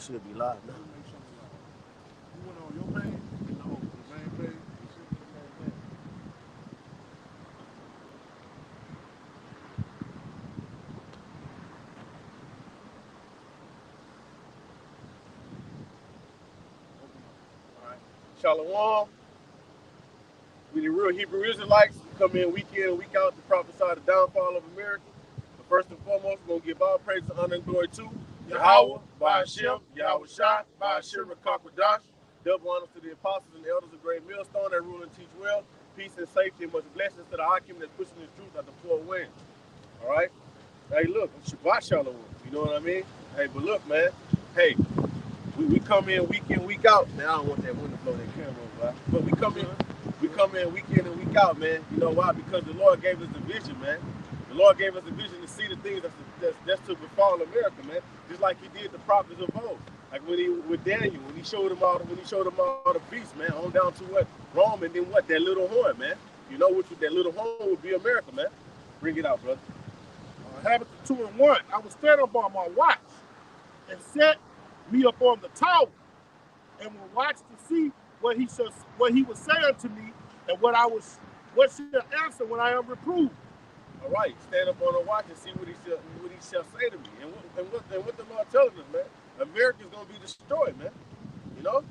should be live now. You went on your page? No, the main page. You should be the main page. All right. Shalom. We the real Hebrew Israelites. We come in week and week out to prophesy the downfall of America. But first and foremost, we're going to give all praise and honor and glory to Yahweh, by Hashem, Yahweh Shai, by Hashem, Rakakwadash. Double honors to the apostles and the elders of Great Millstone that rule and teach well. Peace and safety and much blessings to the Hakim that's pushing his truth at the four winds. All right? Hey, look, Shabbat Shalom. You know what I mean? Hey, but look, man. Hey, we come in week out. Man, I don't want that wind to blow that camera over, but we come in week in and week out, man. You know why? Because the Lord gave us a vision, man. The Lord gave us a vision to see the things that's to befall America, man. Just like He did the prophets of old. Like with Daniel, when he showed them all the beasts, man, on down to what Rome, and then what that little horn, man. You know that little horn would be America, man. Bring it out, brother. Habakkuk 2 and 1. I was standing up on my watch and set me up on the tower, and will watch to see what he was saying to me, and what shall answer when I am reproved. All right, stand up on the watch and see what he shall say to me, and what the Lord telling us, man. America's gonna be destroyed, man. You know,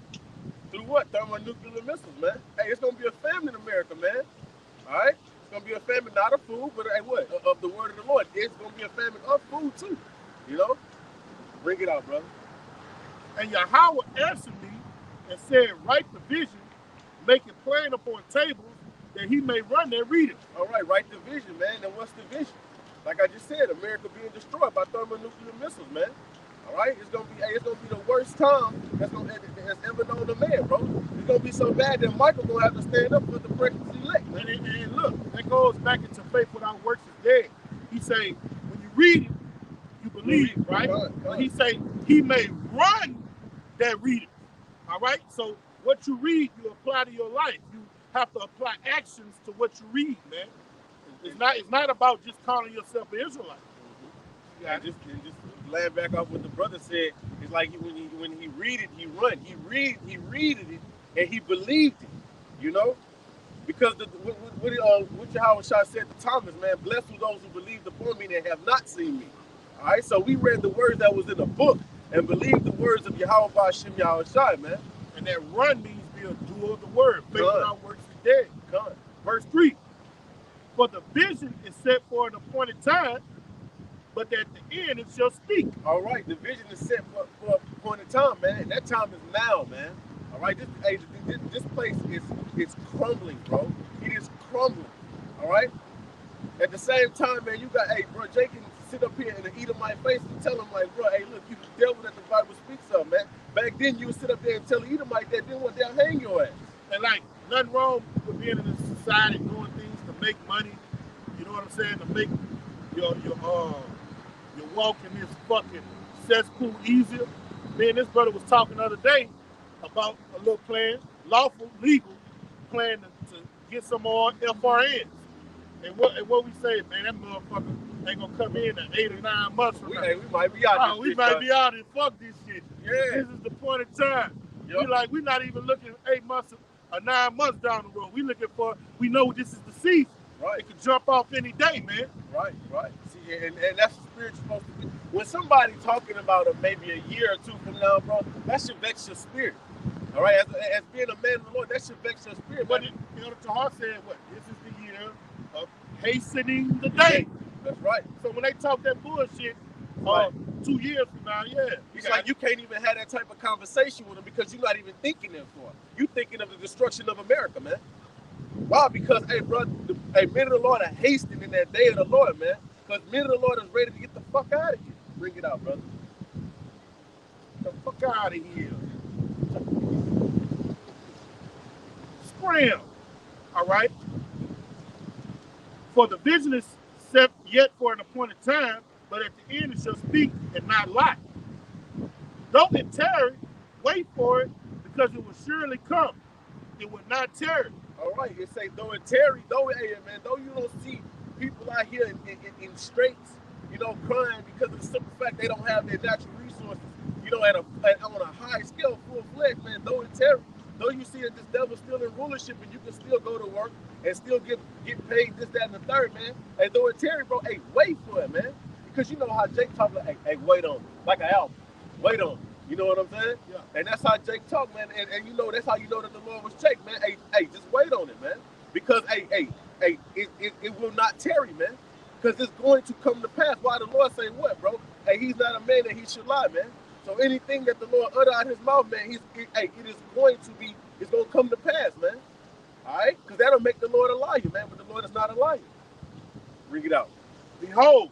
through what? Thermonuclear missiles, man. Hey, it's gonna be a famine in America, man. All right, it's gonna be a famine, not of food, but what? Of the word of the Lord. It's gonna be a famine of food too. You know, bring it out, brother. And Yahweh answered me and said, write the vision, make it plain upon tables, that he may run and read it. All right, write the vision, man. And what's the vision? Like I just said, America being destroyed by thermonuclear missiles, man. All right, it's gonna be the worst time that's ever known to man, bro. It's gonna be so bad that Michael gonna have to stand up for the precious elect. And look, that goes back into faith without works is dead. He say, when you read it, you believe, right? But he say, he may run that read it. All right? So what you read, you apply to your life. You have to apply actions to what you read, man. It's not about just calling yourself an Israelite. Mm-hmm. Yeah, and just laying back off what the brother said. It's like when he read it, he run. He read it, and he believed it. You know, because what Yahweh Shai said to Thomas, man, blessed are those who believed upon me and have not seen me. All right, so we read the words that was in the book and believed the words of Yahweh Hashem Yahweh Shai, man. And that run means be a doer of the word. Faith without works is dead. Verse 3. For the vision is set for an appointed time, but at the end it shall speak. All right, the vision is set for an appointed time, man. And that time is now, man. All right, this place is crumbling, bro. It is crumbling. All right. At the same time, man, you got, hey, bro, Jake can sit up here and eat in my face and tell him, like, bro, hey, look, you the devil that the Bible speaks of, man. Back then, you would sit up there and tell the Edomite that, then what, they'll hang your ass. And like, nothing wrong with being in a society doing things to make money. You know what I'm saying? To make your walk in this fucking cesspool easier. Me and this brother was talking the other day about a little plan, lawful, legal plan to get some more FRNs. And what we say, man, that motherfucker ain't gonna come in 8 or 9 months from now. Hey, we might be out. We might be out and fuck this shit. Yeah. This is the point in time. Yep. We're not even looking 8 months or 9 months down the road. We know this is the season. Right. It could jump off any day, man. Right. See, and that's the spirit you're supposed to be. When somebody talking about maybe a year or two from now, bro, that should vex your spirit. All right, as being a man of the Lord, that should vex your spirit. But the Tahar said, what? This is the year of hastening the day. That's right. So when they talk that bullshit, 2 years from now, it's like you can't even have that type of conversation with them because you're not even thinking it for. You thinking of the destruction of America, man. Why? Because, hey, bro, men of the Lord are hastening in that day of the Lord, man. Because men of the Lord is ready to get the fuck out of here. Bring it out, brother. Get the fuck out of here. Scram. All right. For the vision is set yet for an appointed time, but at the end it shall speak and not lie. Though it tarry, wait for it, because it will surely come. It will not tarry. All right, it say though it tarry, though you don't see people out here in straits, crying because of the simple fact they don't have their natural resources, on a high scale, full-fledged, man, though you see that this devil's still in rulership and you can still go to work and still get paid this, that, and the third, man. Hey, though it Terry, bro, hey, wait for it, man. Because you know how Jake talk, like, hey, wait on it. Like an album. Wait on it. You know what I'm saying? Yeah. And that's how Jake talk, man. And you know, that's how you know that the Lord was Jake, man. Hey, just wait on it, man. Because, it will not tarry, man. Because it's going to come to pass. Why the Lord say what, bro? Hey, he's not a man that he should lie, man. So anything that the Lord utter out his mouth, man, it is going to come to pass, man. All right? Because that'll make the Lord a liar, man. But the Lord is not a liar. Bring it out. Behold,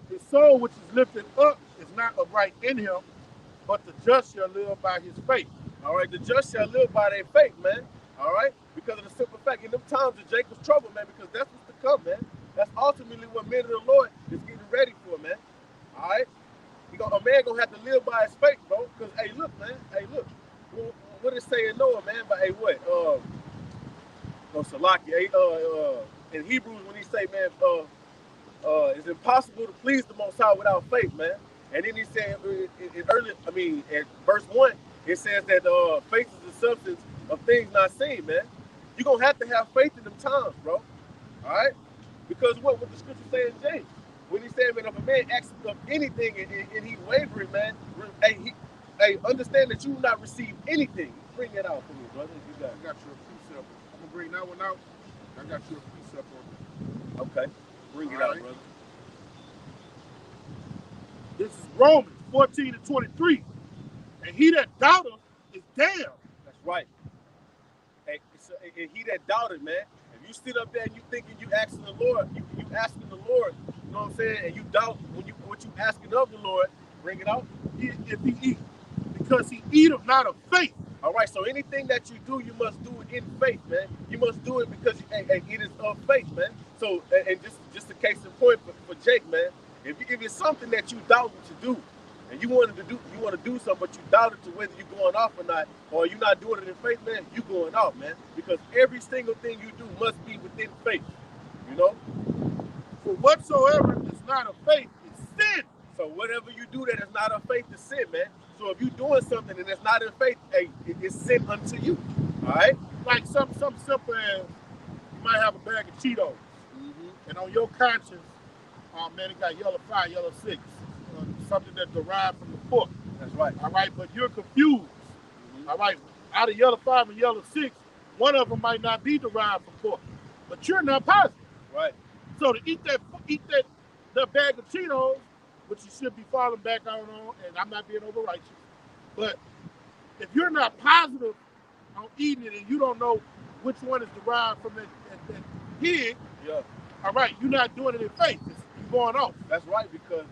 his soul which is lifted up is not upright in him, but the just shall live by his faith. All right? The just shall live by their faith, man. All right? Because of the simple fact, in them times of Jacob's trouble, man, because that's what's to come, man. That's ultimately what men of the Lord is getting ready for, man. All right? A man gonna have to live by his faith, bro. Because, hey, look, man. Hey, look. What it say in Noah, man? But, hey, what? Salaki. In Hebrews, when he say, man, it's impossible to please the Most High without faith, man. And then he said, at verse 1, it says that faith is the substance of things not seen, man. You're gonna have to have faith in them times, bro. All right? Because what the scripture say in James? When he said, man, if a man asks of anything and he wavering, man, understand that you will not receive anything. Bring that out for me, brother. I got you a precept. I'm going to bring that one out. I got you a precept on it. Okay. Bring it out, brother. This is Romans 14:23. And he that doubteth is damned. That's right. And he that doubted, man, if you sit up there and you thinking you asking the Lord, you asking the Lord, you know what I'm saying, and you doubt what you asking of the Lord, bring it out. If he eat, because he eateth not of faith. All right, so anything that you do, you must do it in faith, man. You must do it because it is of faith, man. So, and just a case in point for Jake, man, if it's something that you doubted to do, and you want to do something, but you doubted to whether you're going off or not, or you're not doing it in faith, man, you going off, man. Because every single thing you do must be within faith, you know? For whatsoever is not of faith is sin. So whatever you do that is not of faith is sin, man. So if you're doing something and it's not in faith, hey, it's sin unto you, all right? Like something simple as you might have a bag of Cheetos, and on your conscience, oh man, it got yellow 5, yellow 6. Something that derived from the pork. That's right. All right, but you're confused. All right, out of yellow 5 and yellow 6, one of them might not be derived from pork, but you're not positive. Right. So to eat that bag of Cheetos, which you should be falling back on, and I'm not being overrighteous, but if you're not positive on eating it and you don't know which one is derived from that pig, yeah. All right, you're not doing it in faith. You're going off. That's right, because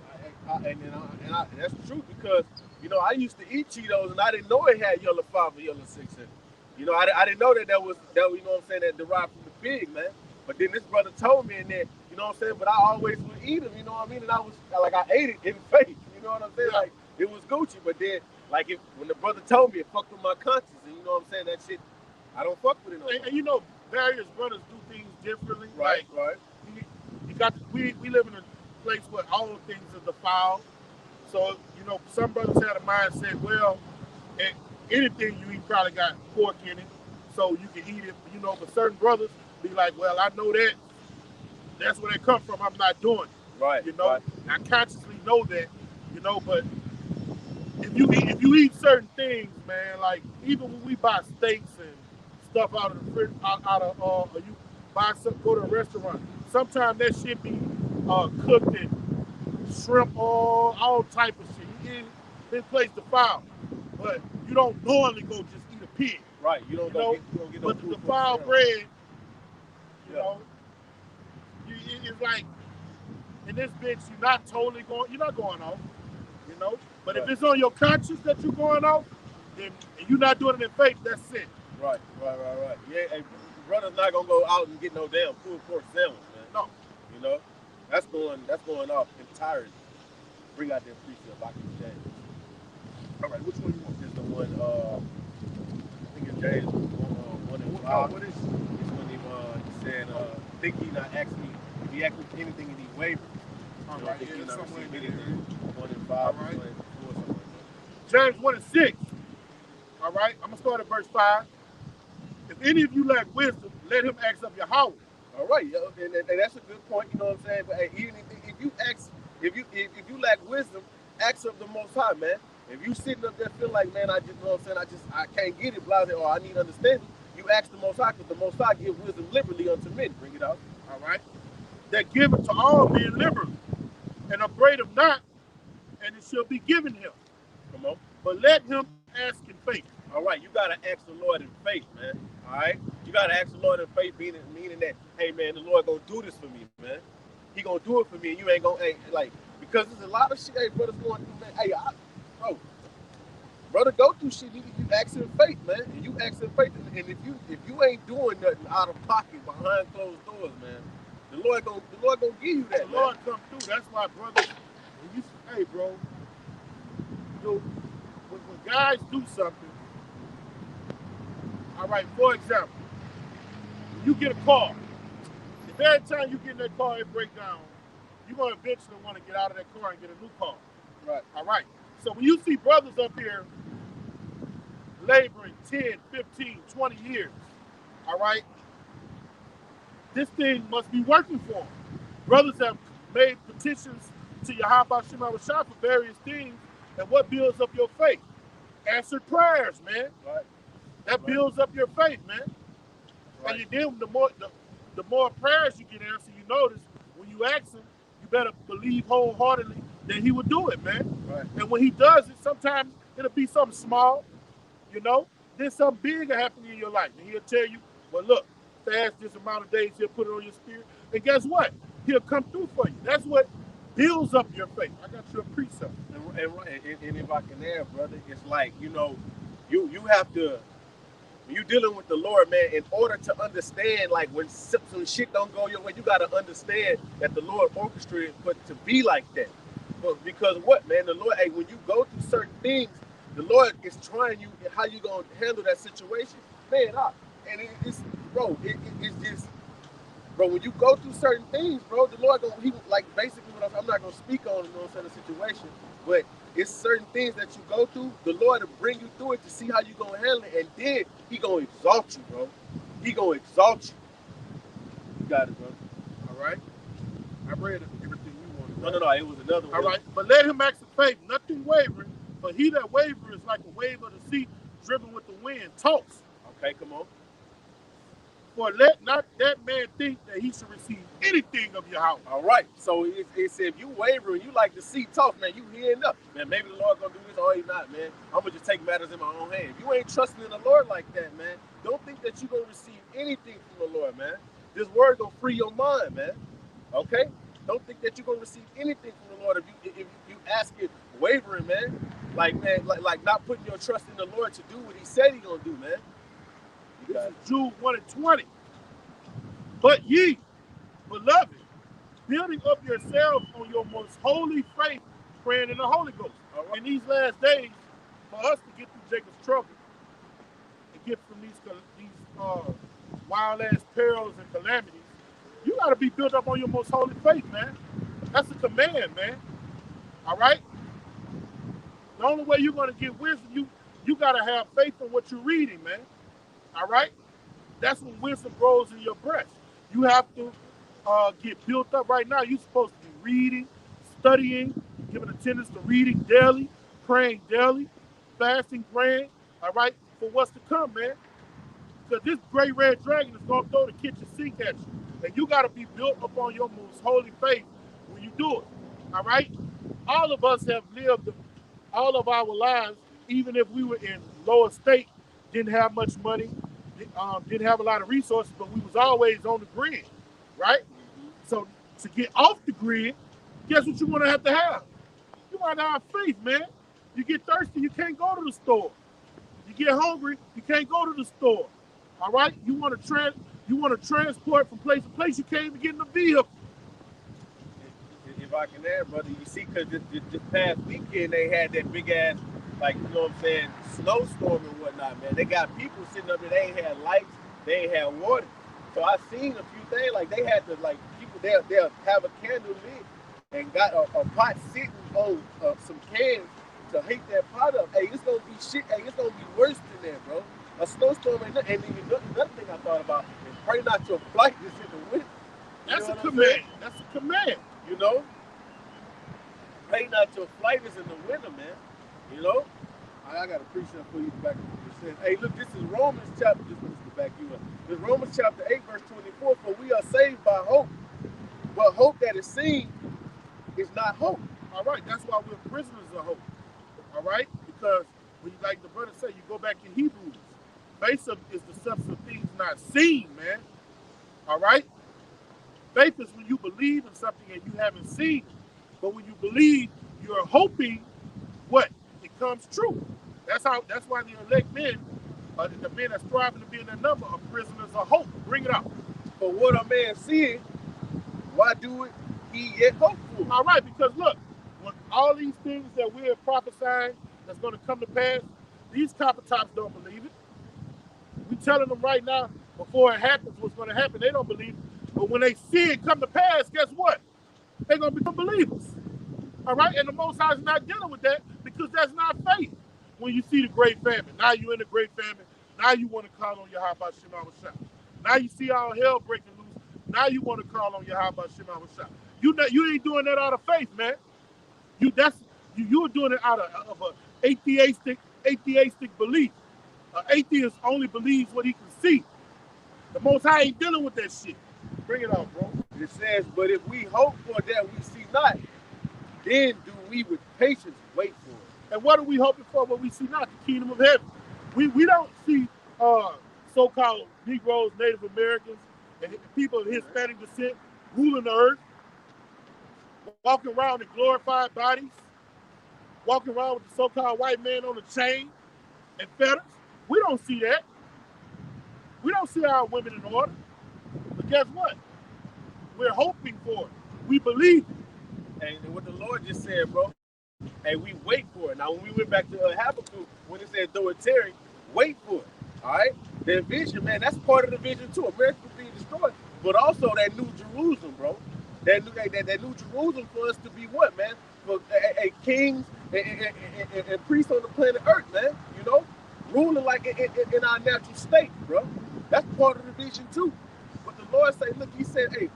that's true, because you know I used to eat Cheetos and I didn't know it had yellow 5 or yellow 6 in it. You know, I didn't know that was you know what I'm saying, that derived from the pig, man. But then this brother told me in there, you know what I'm saying, but I always would eat them, you know what I mean? And I was like, I ate it in faith, you know what I'm saying? Yeah. Like it was Gucci, but then like when the brother told me, it fucked with my conscience, and you know what I'm saying, that shit, I don't fuck with it no more. And you know, various brothers do things differently. Right, like, right. We live in a place where all things are defiled. So, you know, some brothers had a mindset, well, anything you eat probably got pork in it, so you can eat it, you know, but certain brothers be like, well, I know that's where they come from, I'm not doing it. Right. You know, right. I consciously know that, you know, but if you eat certain things, man, like even when we buy steaks and stuff out of the fridge, or you go to a restaurant, sometimes that shit be cooked in shrimp oil, all type of shit. This place defiled, but you don't normally go just eat a pig. Right, you don't get no but the defiled bread, you know, it's like in this bitch, you're not going off, you know. But if it's on your conscience that you're going off, then and you're not doing it in faith, that's sin. Right. Yeah, hey, brother's not gonna go out and get no damn pulled pork sandwich, man. No, you know, that's going off entirely. Bring out that precept, I can James. All right, which one you want? This is the one. I think it's James 1:5. What is it? It's when he said, "Think he not asked me if he asked me anything and he wavered." All right, yeah, somewhere in there. 1:5. Right. James 1 and 6. All right, I'm gonna start at verse 5. If any of you lack wisdom, let him ask of Yahweh. All right, yo, and that's a good point. You know what I'm saying? But hey, even if you ask, if you lack wisdom, ask of the Most High, man. If you sitting up there feeling like, man, I just, you know what I'm saying, I can't get it, blah, or I need understanding, you ask the Most High, because the Most High give wisdom liberally unto men. Bring it out. All right, that giveth to all men liberally, and upbraid him not, and it shall be given him. Come on. But let him ask in faith. All right, you gotta ask the Lord in faith, man. All right, you gotta ask the Lord in faith, meaning that, hey, man, the Lord gonna do this for me, man. He gonna do it for me, and you ain't gonna, hey, like, because there's a lot of shit, hey, brothers going through, man. Hey, brother, go through shit. You ask in faith, man, and you ask in faith, and if you ain't doing nothing out of pocket behind closed doors, man, the Lord gonna give you that. The Lord come through. That's why, brothers. Hey, bro, when guys do something. All right, for example, you get a car. If every time you get in that car, it breaks down, you're going to eventually want to get out of that car and get a new car. Right. All right. So when you see brothers up here laboring 10, 15, 20 years, all right, this thing must be working for them. Brothers have made petitions to Yahweh Shema Rashah for various things, and what builds up your faith? Answered prayers, man. Right. That builds up your faith, man. Right. And then the more prayers you get answered, you notice when you ask him, you better believe wholeheartedly that he will do it, man. Right. And when he does it, sometimes it'll be something small, you know. Then something big will happen in your life. And he'll tell you, well, look, fast this amount of days, he'll put it on your spirit. And guess what? He'll come through for you. That's what builds up your faith. I got you a precept. And if I can add, brother, it's like, you know, you have to, when you're dealing with the Lord, man, in order to understand, like, when some shit don't go your way, you got to understand that the Lord orchestrated for it to be like that. But because what, man, the Lord, hey, when you go through certain things, the Lord is trying you, how you going to handle that situation. Man, and it's just, bro, when you go through certain things, bro, the Lord he like basically what I'm not gonna speak on, you know what I'm saying, the situation, but it's certain things that you go through, the Lord will bring you through it to see how you gonna handle it, and then he gonna exalt you, bro. He gonna exalt you. You got it, bro. All right. I read everything you wanted. Right? No, it was another one. All right, but let him ask in faith, nothing wavering, for he that wavers is like a wave of the sea driven with the wind, tossed. Okay, come on. For let not that man think that he should receive anything of your house. All right. So it said, if you waver and you like to see tough, man, you hearing up. Man, maybe the Lord gonna do this or he not, man. I'm gonna just take matters in my own hand. If you ain't trusting in the Lord like that, man, don't think that you're gonna receive anything from the Lord, man. This word gonna free your mind, man. Okay? Don't think that you're gonna receive anything from the Lord if you ask it wavering, man. Like, man, like not putting your trust in the Lord to do what he said he gonna do, man. This is Jude 1 and 20. But ye, beloved, building up yourselves on your most holy faith, praying in the Holy Ghost. Right. In these last days, for us to get through Jacob's trouble and get from these wild ass perils and calamities, you got to be built up on your most holy faith, man. That's a command, man. All right? The only way you're going to get wisdom, you got to have faith in what you're reading, man. All right? That's when wisdom grows in your breast. You have to get built up right now. You're supposed to be reading, studying, giving attendance to reading daily, praying daily, fasting, praying, all right, for what's to come, man. Because this great red dragon is going to throw the kitchen sink at you. And you got to be built up on your most holy faith when you do it, all right? All of us have lived all of our lives, even if we were in lower state, didn't have much money, didn't have a lot of resources, but we was always on the grid, right? So to get off the grid, guess what you're going to have? You got to have faith, man. You get thirsty, you can't go to the store. You get hungry, you can't go to the store. All right? You want to transport from place to place, you can't even get in the vehicle. If I can add, brother, you see, because this past weekend they had that big ass, like, you know what I'm saying, snowstorm and whatnot, man. They got people sitting up there, they ain't had lights, they ain't had water. So I seen a few things, like they had to, like, people, they'll have a candle lit and got a pot sitting on some cans to hate that pot up. Hey, it's gonna be shit. Hey, it's gonna be worse than that, bro. A snowstorm ain't nothing. And then another thing I thought about is pray not your flight is in the wind. That's a command. That's a command. You know? Pray not your flight is in the winter, man. You know? I got a precept for you back. It says, hey, look, this is Romans chapter, just to back you up. This is Romans chapter 8, verse 24. For we are saved by hope. But hope that is seen is not hope. All right, that's why we're prisoners of hope. All right? Because when you, like the brother said, you go back in Hebrews. Faith is the substance of things not seen, man. All right? Faith is when you believe in something and you haven't seen it. But when you believe, you're hoping what? It comes true. That's why the elect men, the men that striving to be in their number, are prisoners of hope. Bring it out. For what a man seeing, why do it he yet hope for? All right, because look, when all these things that we're prophesying that's going to come to pass, these copper tops don't believe it. We telling them right now, before it happens, what's going to happen, they don't believe it. But when they see it come to pass, guess what? They're going to become believers. All right? And the Most High is not dealing with that because that's not faith. When you see the great famine, now you're in the great famine, now you want to call on Yahweh Shema Shah. Now you see all hell breaking loose, now you want to call on Yahweh Shema Shah. You ain't doing that out of faith, man. You're doing it out of an atheistic belief. An atheist only believes what he can see. The Most High ain't dealing with that shit. Bring it on, bro. It says, but if we hope for that we see not, then do we with patience wait for it. And what are we hoping for when we see not? The kingdom of heaven. We don't see so-called Negroes, Native Americans, and people of Hispanic descent ruling the earth, walking around in glorified bodies, walking around with the so-called white man on a chain and fetters. We don't see that. We don't see our women in order. But guess what? We're hoping for it. We believe it. And what the Lord just said, bro, and we wait for it. Now, when we went back to Habakkuk, when it said, though it tarry, wait for it. All right? That vision, man, that's part of the vision, too. America being destroyed. But also that new Jerusalem, bro. That new Jerusalem for us to be what, man? For a kings and priests on the planet Earth, man. You know? Ruling like in our natural state, bro. That's part of the vision, too. But the Lord say, look, he said, hey,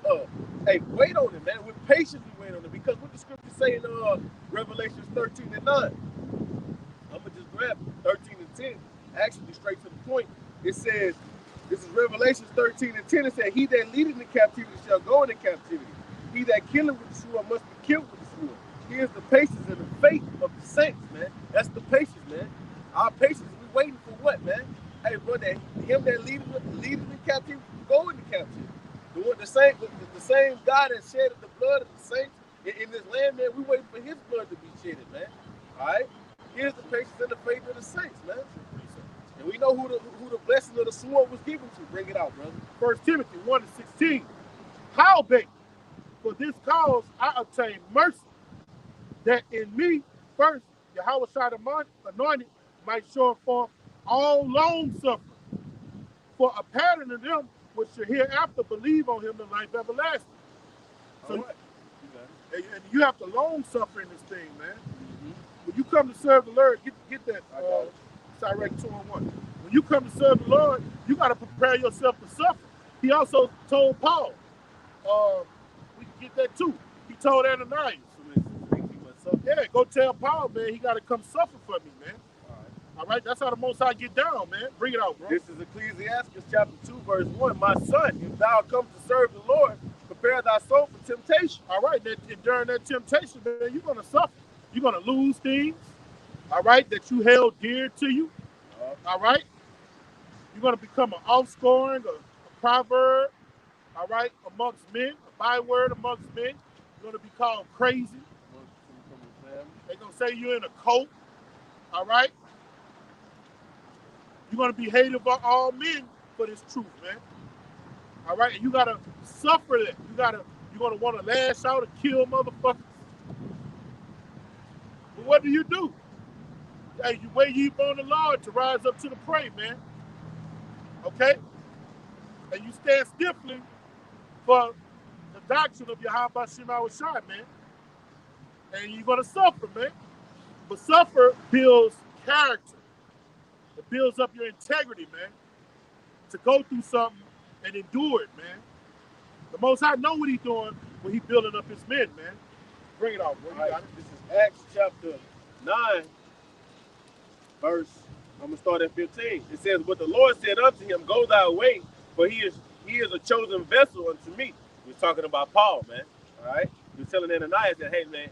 wait on it, man. With patience we wait on it. Because what the scripture say in Revelation 13 and 9, I'm going to just grab 13 and 10, actually straight to the point. It says, this is Revelation 13 and 10, it said, he that leadeth in captivity shall go into captivity. He that killeth with the sword must be killed with the sword. Here's the patience and the faith of the saints, man. That's the patience, man. Our patience, we waiting for what, man? Hey, bro, him that leadeth in captivity, go into captivity. The same God that shedded the blood of the saints in this land, man, we waiting for his blood to be shedded, man. All right? Here's the patience and the faith of the saints, man. And we know who the blessing of the sword was given to. Bring it out, brother. 1 Timothy 1 and 16. Howbeit, for this cause I obtain mercy, that in me first Yahweh Shai anointed might show forth all long suffering, for a pattern of them which shall hereafter believe on him in life everlasting. So right. and you have to long suffer in this thing, man. Mm-hmm. When you come to serve the Lord, get that Sirach 2 and 1. When you come to serve the Lord, you got to prepare yourself to suffer. He also told Paul, we can get that too. He told Ananias, yeah, go tell Paul, man, he got to come suffer for me, man. All right, that's how the Most High get down, man. Bring it out, bro. This is Ecclesiastes chapter 2, verse 1. My son, if thou come to serve the Lord, prepare thy soul for temptation. All right, during that temptation, man, you're going to suffer. You're going to lose things, all right, that you held dear to you, all right? You're going to become an offscoring, a proverb, all right, amongst men, a byword amongst men. You're going to be called crazy. They're going to say you're in a cult, all right? You're going to be hated by all men for this truth, man. All right? And you got to suffer that. You're going to want to lash out and kill motherfuckers. But what do? Hey, you wait ye upon the Lord to rise up to the prey, man. Okay? And you stand stiffly for the doctrine of Yahweh Shema Shai, man. And you're going to suffer, man. But suffer builds character. It builds up your integrity, man. To go through something and endure it, man. The Most High know what he's doing when he's building up his men, man. Bring it out, bro. All right, this is Acts chapter 9, verse, I'm going to start at 15. It says, but the Lord said unto him, go thy way, for he is a chosen vessel unto me. He was talking about Paul, man. All right? He was telling Ananias that, hey, man,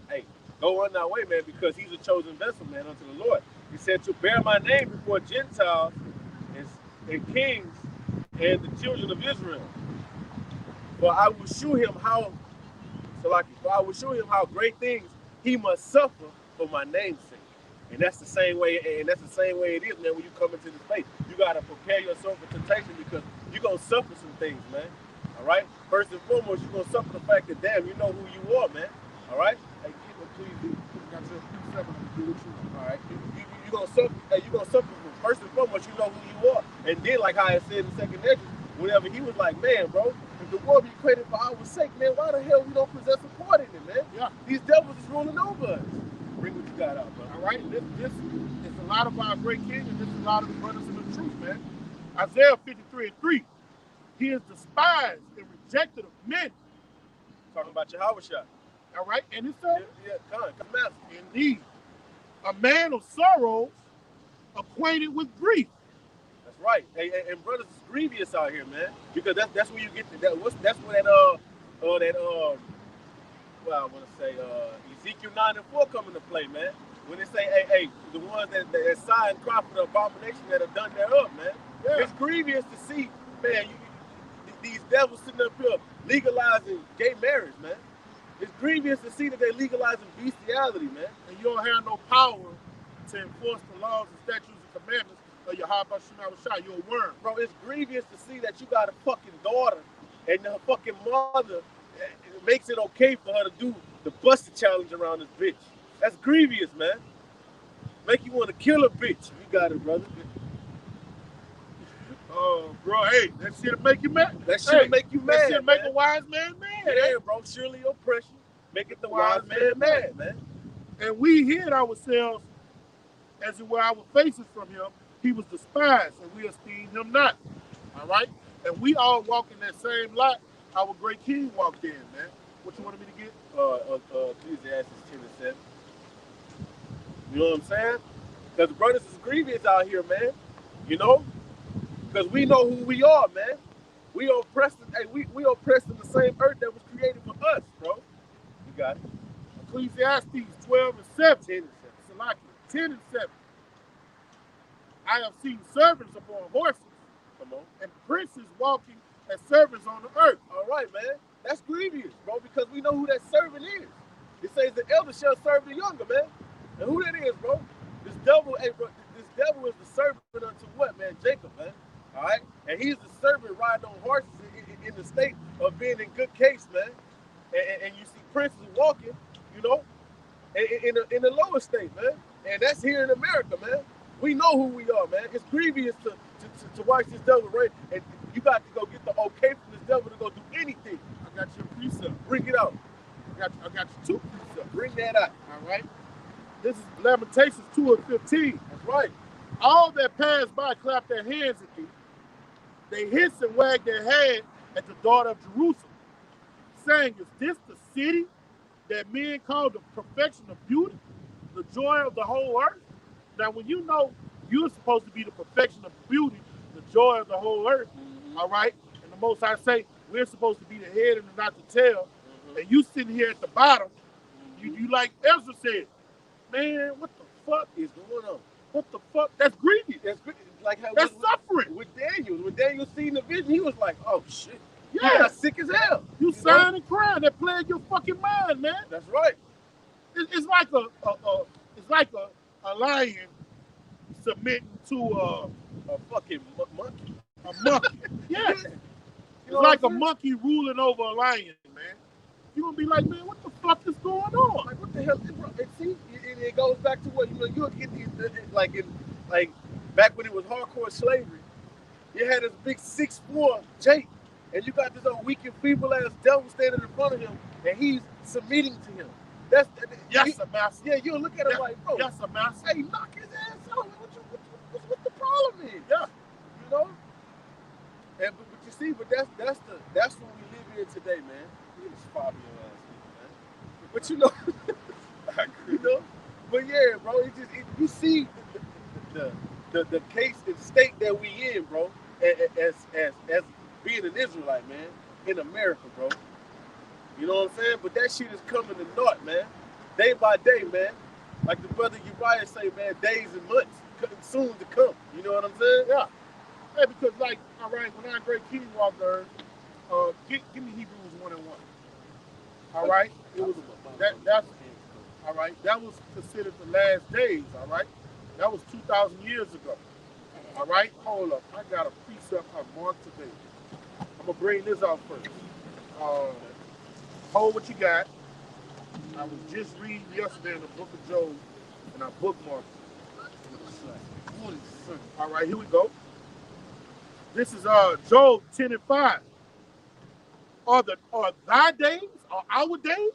go on thy way, man, because he's a chosen vessel, man, unto the Lord. He said, to bear my name before Gentiles and kings and the children of Israel. For I will show him how great things he must suffer for my name's sake. And that's the same way it is, man, when you come into this faith. You gotta prepare yourself for temptation because you're gonna suffer some things, man. All right? First and foremost, you're gonna suffer the fact that damn, you know who you are, man. All right? Hey, please do. All right. You're gonna suffer first and foremost, you know who you are. And then, like how I said in second nature, whenever he was like, man, bro, if the world be created for our sake, man, why the hell we don't possess a part in it, man? Yeah. These devils is ruling over us. Bring what you got out, bro. All right? This is a lot of our great king, and this is a lot of the brothers in the truth, man. Isaiah 53:3. He is despised and rejected of men. Talking about your Howard shot. All right? And it says, come indeed, a man of sorrows, acquainted with grief. That's right. Hey, and brothers, it's grievous out here, man. Because that's where you get that's where I want to say Ezekiel 9:4 come into play, man. When they say, hey, the ones that sigh and cry for the abomination that have done thereof, man. Yeah. It's grievous to see, man, these devils sitting up here legalizing gay marriage, man. It's grievous to see that they're legalizing bestiality, man. And you don't have no power to enforce the laws and statutes and commandments of your Yahweh Shah. You're a worm. Bro, it's grievous to see that you got a fucking daughter and her fucking mother makes it okay for her to do the Buster challenge around this bitch. That's grievous, man. Make you want to kill a bitch. You got it, brother. Bro, hey, that shit'll make you mad. That shit'll make you mad. That shit'll make a wise man mad. Yeah, bro. Surely oppression make it the wise man mad, man. And we hid ourselves as it were our faces from him. He was despised, and we esteemed him not. All right? And we all walk in that same light our great king walked in, man. What you wanted me to get? Ecclesiastes 10:7. You know what I'm saying? Because the brothers is grievous out here, man. You know? Because we know who we are, man. We are oppressed. Hey, we are oppressed in the same earth that was created for us, bro. You got it. Ecclesiastes 12:7. 10:7. I have seen servants upon horses. Come on. And princes walking as servants on the earth. All right, man. That's grievous, bro, because we know who that servant is. It says the elder shall serve the younger, man. And who that is, bro? This devil, hey, bro, this devil is the servant unto what, man? Jacob, man. All right? And he's the servant riding on horses in the state of being in good case, man. And you see princes walking, you know, in the lower state, man. And that's here in America, man. We know who we are, man. It's grievous to watch this devil, right? And you got to go get the okay from this devil to go do anything. I got your precept. Bring it out. I got you 2 precepts. Bring that out. All right? This is Lamentations 2:15. That's right. All that pass by clap their hands at thee. They hiss and wag their head at the daughter of Jerusalem, saying, is this the city that men call the perfection of beauty, the joy of the whole earth? Now, when you know you're supposed to be the perfection of beauty, the joy of the whole earth, all right? And the Most High say, we're supposed to be the head and not the tail. And you sitting here at the bottom, you like Ezra said, man, what the fuck is going on? What the fuck? That's greedy. That's like how that's suffering. With Daniel. When Daniel seen the vision, he was like, oh shit. Yeah. You got sick as hell. You sighing and crying. That plagued your fucking mind, man. That's right. It's like a lion submitting to a fucking monkey. A monkey. Yeah. It's like a monkey ruling over a lion, man. You're gonna be like, man, what the fuck is going on? Like, what the hell? And see, it goes back to what you'll get these like back when it was hardcore slavery. You had this big 6'4" Jake, and you got this weak and feeble ass devil standing in front of him, and he's submitting to him. That's yes, sir, master. Yeah, you'll look at him like, bro. Yes, sir, master. Hey, knock his ass out. What the problem is? Yeah. You know. And but you see, but that's what we live in today, man. You just follow your ass, man. But you know, you know. But yeah, bro. You see the case and state that we in, bro. As being an Israelite, man, in America, bro. You know what I'm saying? But that shit is coming to naught, man. Day by day, man. Like the brother Uriah say, man, days and months soon to come. You know what I'm saying? Yeah. Hey, because like, all right, when our great king walked the earth, give me Hebrews 1:1. All right, it was that's all right. That was considered the last days. All right, that was 2,000 years ago. All right, hold up. I got a precept I marked today. I'm gonna bring this out first. Hold what you got. I was just reading yesterday in the book of Job, and I bookmarked it. All right, here we go. This is Job 10:5. Are thy days, are our days,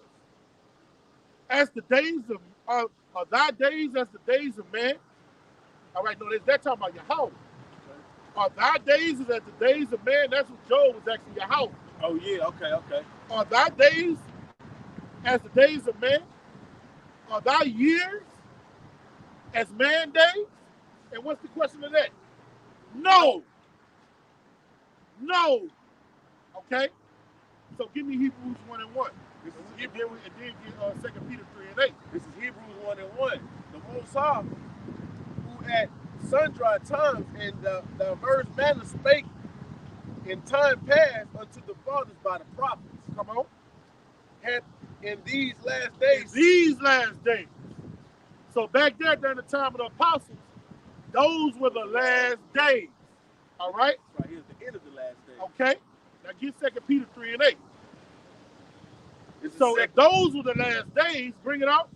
as the days of are thy days as the days of man? All right, no, that's talking about Yahweh. Are thy days as the days of man? That's what Job was asking Yahweh. Oh yeah, okay. Are thy days as the days of man? Are thy years as man days? And what's the question of that? No. Okay? So give me Hebrews 1:1. This is and then get 2 Peter 3:8. This is Hebrews 1:1. The Most High, who at sundry times and diverse manner spake in time past unto the fathers by the prophets. Come on. Had in these last days. So back there during the time of the apostles, those were the last days. All right? Right here's the end of the last days. Okay. Now get 2 Peter 3:8. So if those were the last days, bring it out.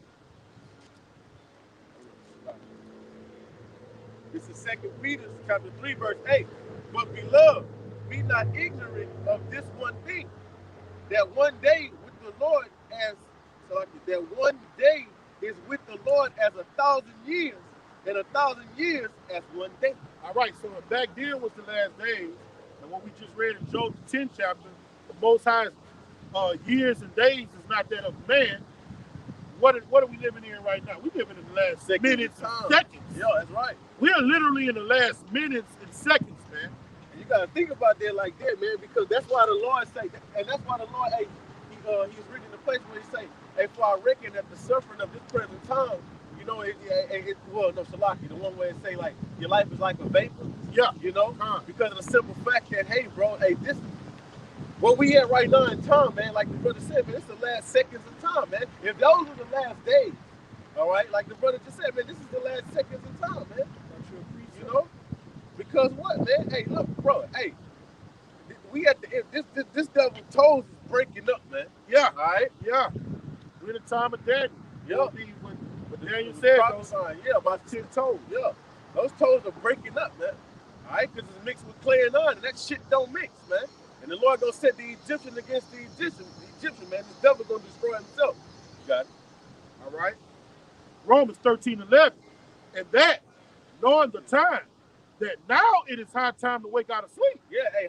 This is 2 Peter chapter 3, verse 8. But beloved, be not ignorant of this one thing, that one day with the Lord that one day is with the Lord as 1,000 years, and 1,000 years as one day. All right, so back then was the last days, and what we just read in Job the 10th chapter, the Most High's years and days is not that of man. What are we living in right now? We're living in the last minutes and seconds. Yeah, that's right. We are literally in the last minutes and seconds, man. And you gotta think about that like that, man, because that's why the Lord say, and that's why the Lord, he's written in the place where he say, hey, for I reckon that the suffering of this present time, you know, Salaki, the one where it say like your life is like a vapor. Yeah. You know, because of the simple fact that, hey, bro, this what we at right now in time, man, like the brother said, man, it's the last seconds of time, man. If those were the last days, all right, like the brother just said, man, this is the last seconds of time, man. You know? Because what, man? Hey, look, bro, hey, we at the end, this devil toes is breaking up, man. Yeah. All right? Yeah. We're in the time of Daniel. Yeah. What Daniel said, yeah, about 10 toes. Yeah. Those toes are breaking up, man. All right? Because it's mixed with clay and iron, and that shit don't mix, man. And the Lord gonna set the Egyptian against the Egyptian, man. This devil gonna destroy himself. You got it. All right. Romans 13:11. And that, knowing the time, that now it is high time to wake out of sleep. Yeah, hey,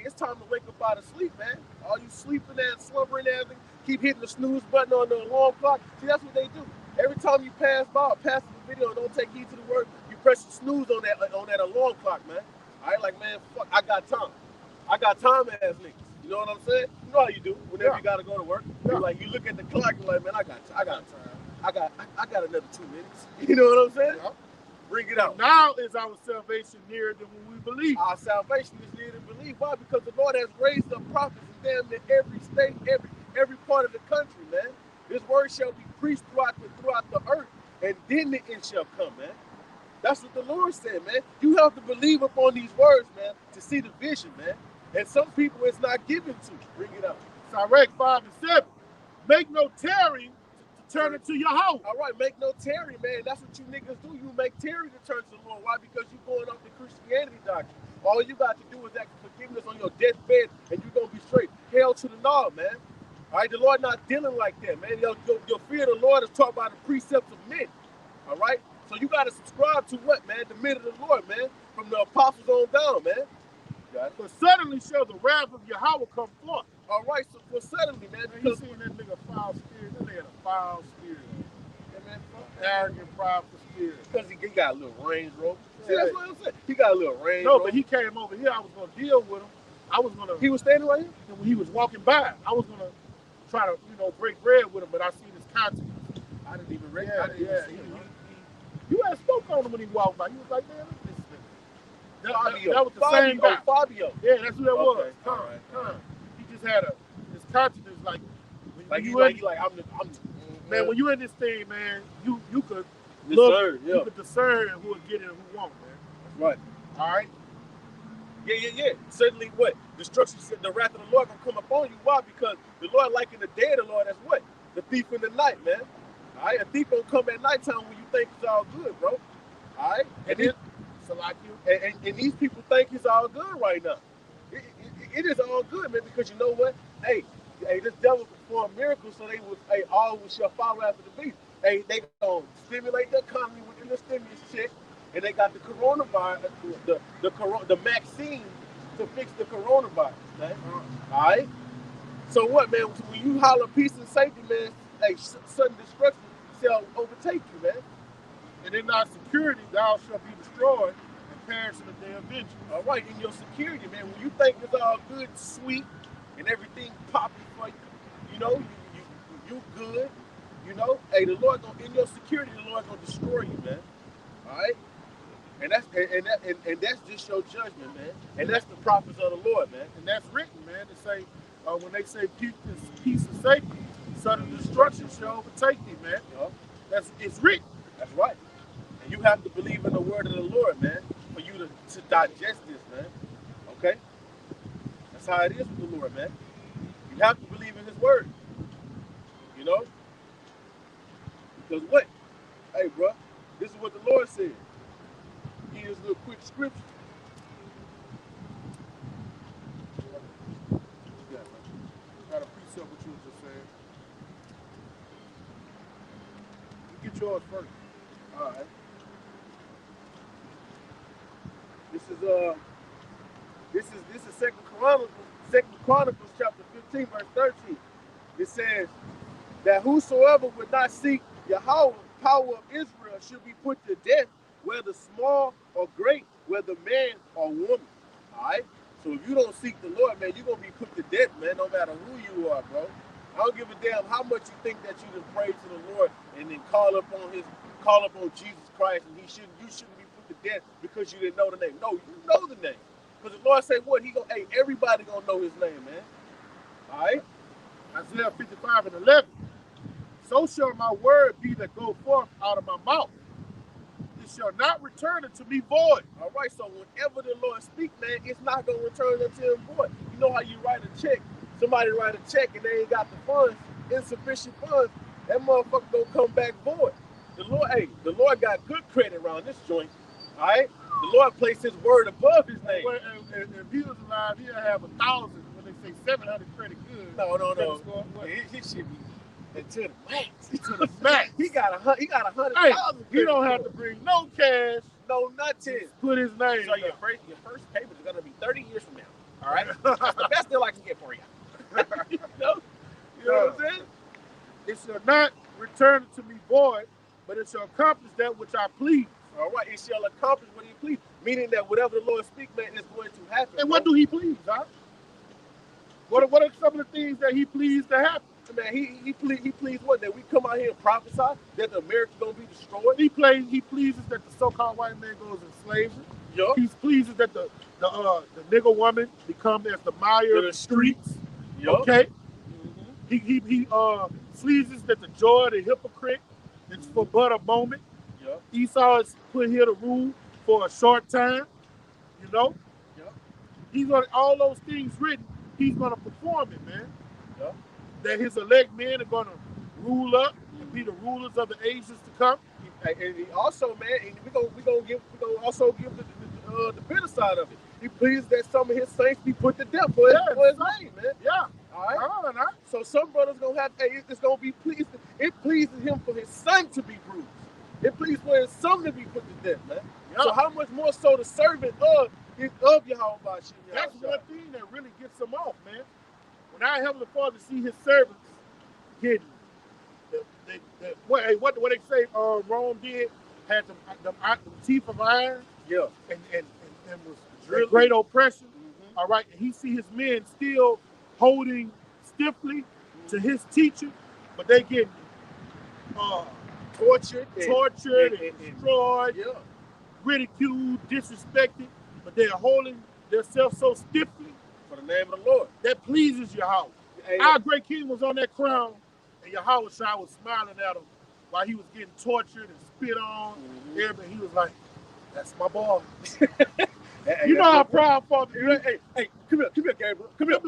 it's time to wake up out of sleep, man. All you sleeping and slumbering and keep hitting the snooze button on the alarm clock. See, that's what they do. Every time you pass the video and don't take heed to the word, you press the snooze on that alarm clock, man. All right, like, man, fuck, I got time. I got time ass niggas. You know what I'm saying? You know how you do whenever you gotta go to work. You're like, you look at the clock, you're like, man, I got time. I got another 2 minutes. You know what I'm saying? Yeah. Bring it out. Now is our salvation nearer than when we believe. Our salvation is nearer than believe. Why? Because the Lord has raised up prophets in damn near every state, every part of the country, man. This word shall be preached throughout the earth, and then the end shall come, man. That's what the Lord said, man. You have to believe upon these words, man, to see the vision, man. And some people it's not given to. Bring it up. Sirach 5:7. Make no tarrying to turn it to your house. All right, make no tarry, man. That's what you niggas do. You make tarry to turn to the Lord. Why? Because you're going off the Christianity doctrine. All you got to do is ask for forgiveness on your deathbed, and you're going to be straight. Hell to the Lord, man. All right, the Lord not dealing like that, man. Your fear of the Lord is taught by the precepts of men. All right, so you got to subscribe to what, man? The men of the Lord, man, from the apostles on down, man. But suddenly shall the wrath of Yahweh come forth. All right, so for suddenly, man, because you seen that nigga foul spirit. That nigga had a foul spirit. Yeah, man, arrogant, prideful spirit. Because he got a little range, bro. See, that's what I'm saying. He got a little range. No, but he came over here. I was gonna deal with him. He was standing right here. And when he was walking by, I was gonna try to, break bread with him, but I seen his countenance. I didn't even recognize. I didn't see him. You had spoke on him when he walked by. You was like, man, this Fabio. That was the same guy. Fabio. Yeah, that's who that was. Okay. All right. He just had his countenance like man. When you in this thing, man, you could discern. You could discern who will get in and who won't, man. That's right. All right. Yeah. Certainly, what destruction? The wrath of the Lord gonna come upon you. Why? Because the Lord, like in the day of the Lord, that's what the thief in the night, man. All right, a thief don't come at nighttime when you think it's all good, bro. All right, and these people think it's all good right now. It is all good, man, because you know what? Hey, this devil performed miracles, so all shall follow after the beast. Hey, they gonna stimulate the economy within the stimulus check, and they got the coronavirus, the vaccine to fix the coronavirus, man. All right. So what, man? When you holler peace and safety, man, hey, sudden destruction shall overtake you, man. And in thy security, thou shalt be destroyed and perish in the day of vengeance. All right, in your security, man. When you think it's all good, sweet, and everything popping for you, you good. Hey, the Lord in your security, the Lord gonna destroy you, man. All right, and that's just your judgment, man. And that's the prophets of the Lord, man. And that's written, man. To say when they say peace and safety, sudden destruction shall overtake thee, man. It's written. That's right. And you have to believe in the word of the Lord, man, for you to digest this, man. Okay? That's how it is with the Lord, man. You have to believe in his word. Because what? Hey, bro, this is what the Lord said. Here's a little quick scripture. Got a precept what you were just saying. You get yours first. All right. This is Second Chronicles chapter 15, verse 13. It says that whosoever would not seek Yahweh, power of Israel, should be put to death, whether small or great, whether man or woman. All right. So if you don't seek the Lord, man, you're gonna be put to death, man, no matter who you are, bro. I don't give a damn how much you think that you can pray to the Lord and then call upon Jesus Christ, and you shouldn't be put to death because you didn't know the name. No, you know the name. Because the Lord said what? Everybody gonna know his name, man. All right? Isaiah 55 and 11. So shall my word be that go forth out of my mouth. It shall not return unto me void. All right, so whenever the Lord speaks, man, it's not gonna return unto him void. You know how you write a check? Somebody write a check and they ain't got the funds, insufficient funds, that motherfucker gonna come back void. The Lord got good credit around this joint. All right? The Lord placed his word above his name. And if he was alive, he'd have 1,000 when they say 700 credit good. No. He should be to the max. To the max. He got 100,000. He don't have to bring no cash, no nothing. Put his name. So your first payment is gonna be 30 years from now. All right? That's the best deal I can get for you. You know what I'm saying? It shall not return to me void, but it shall accomplish that which I please. All right, it shall accomplish what he please. Meaning that whatever the Lord speaks, man, is going to happen. And what do he please, huh? What are some of the things that he pleased to happen? Man, he pleased what? That we come out here and prophesy that the America's gonna be destroyed. He pleases that the so-called white man goes in slavery. Yep. He pleases that the nigger woman become as the Maya of the streets. Yep. Okay. Mm-hmm. He pleases that the joy of the hypocrite is for but a moment. Yep. Esau is put here to rule for a short time. Yep. He's gonna all those things written. He's gonna perform it, man. Yep. That his elect men are gonna rule up and be the rulers of the ages to come. And he also, man, and we gonna also give the bitter side of it. He pleases that some of his saints be put to death for his name, man. Yeah. All right. No, no. So some brothers gonna have, hey, it's gonna be pleased. It pleases him for his son to be bruised. It pleases for his son to be put to death, man. Yeah. So how much more so the servant of Yahweh Bashim? That's one thing that really gets him off, man. When our Heavenly Father see his servants getting what they say Rome did, had the teeth of iron, Yeah. and was great oppression. Mm-hmm. All right, and he see his men still holding stiffly to his teaching, but they get tortured, and destroyed, yeah, ridiculed, disrespected, but they're holding themselves so stiffly for the name of the Lord. That pleases Yahweh. Hey, our great king was on that crown, and Yahweh was smiling at him while he was getting tortured and spit on. Mm-hmm. Everything. He was like, "That's my boy." Hey, you know how proud Father. Hey, come here, Gabriel. Come here.